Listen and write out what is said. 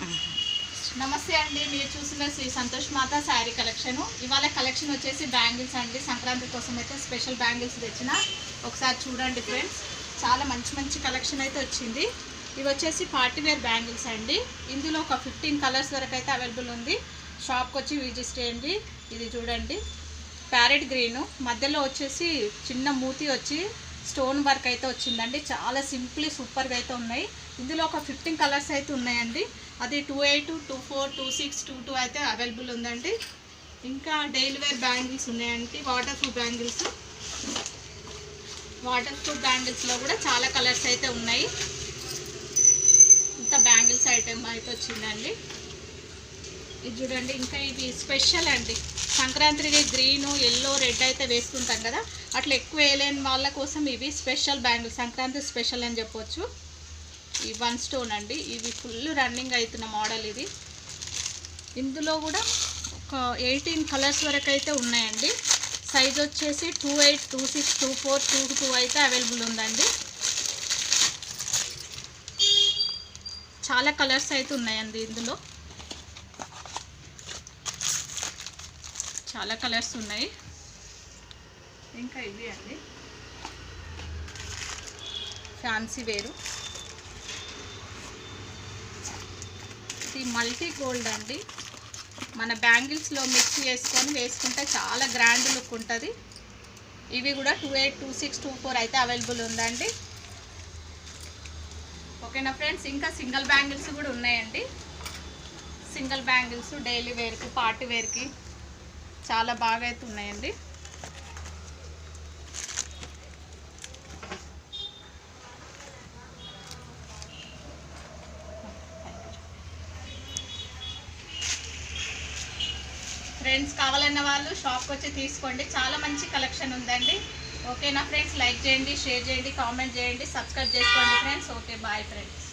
నమస్తే అండి, మీరు చూసిన శ్రీ సంతోష్ మాత శారీ కలెక్షన్. ఇవాళ కలెక్షన్ వచ్చేసి బ్యాంగిల్స్ అండి. సంక్రాంతి కోసం అయితే స్పెషల్ బ్యాంగిల్స్ తెచ్చిన, ఒకసారి చూడండి ఫ్రెండ్స్. చాలా మంచి మంచి కలెక్షన్ అయితే వచ్చింది. ఇవి వచ్చేసి పార్టీ వేర్ బ్యాంగిల్స్ అండి. ఇందులో ఒక 15 కలర్స్ వరకు అయితే అవైలబుల్ ఉంది. షాప్కి వచ్చి విజిట్ చేయండి. ఇది చూడండి, ప్యారెట్ గ్రీను, మధ్యలో వచ్చేసి చిన్న మూతి వచ్చి స్టోన్ వర్క్ అయితే వచ్చిందండి. చాలా సింప్లీ సూపర్గా అయితే ఉన్నాయి. ఇందులో ఒక 15 కలర్స్ అయితే ఉన్నాయండి. అది 28, 24, 26, 22 అయితే అవైలబుల్ ఉందండి. ఇంకా డైలీ వేర్ బ్యాంగిల్స్ ఉన్నాయండి, waterproof bangles. Waterproof బ్యాంగిల్స్లో కూడా చాలా కలర్స్ అయితే ఉన్నాయి. ఇంత బ్యాంగిల్స్ ఐటెం అయితే వచ్చిందండి. ఇది చూడండి, ఇంకా ఇది స్పెషల్ అండి. సంక్రాంతికి గ్రీను, ఎల్లో, రెడ్ అయితే వేసుకుంటాం కదా, అట్లా ఎక్కువ వేయలేని వాళ్ళ కోసం ఇవి స్పెషల్ బ్యాంగిల్స్, సంక్రాంతి స్పెషల్ అని చెప్పొచ్చు. ఈ 1 స్టోన్ అండి. ఇది ఫుల్ రన్నింగ్ అవుతున్న మోడల్ ఇది. ఇందులో కూడా ఒక 18 కలర్స్ వరకు అయితే ఉన్నాయండి. సైజ్ వచ్చేసి 28, 26, 24, 22 అయితే అవైలబుల్ ఉందండి. చాలా కలర్స్ అయితే ఉన్నాయండి. ఇందులో చాలా కలర్స్ ఉన్నాయి. ఇంకా ఇవి అండి, ఫ్యాన్సీ వేరు. ఇది మల్టీ గోల్డ్ అండి. మన బ్యాంగిల్స్లో మిక్స్ చేసుకొని వేసుకుంటే చాలా గ్రాండ్ లుక్ ఉంటుంది. ఇవి కూడా 28, 26, 24 అయితే అవైలబుల్ ఉందండి. ఓకేనా ఫ్రెండ్స్. ఇంకా సింగిల్ బ్యాంగిల్స్ కూడా ఉన్నాయండి. సింగిల్ బ్యాంగిల్స్ డైలీ వేర్కి, పార్టీ వేర్కి చాలా బాగా అయితే ఉన్నాయండి. ఫ్రెండ్స్, కావాలన్న వాళ్ళు షాప్కి వచ్చి తీసుకోండి. చాలా మంచి కలెక్షన్ ఉందండి. ఓకేనా ఫ్రెండ్స్. లైక్ చేయండి, షేర్ చేయండి, కామెంట్ చేయండి, సబ్స్క్రైబ్ చేసుకోండి ఫ్రెండ్స్. Okay, bye friends.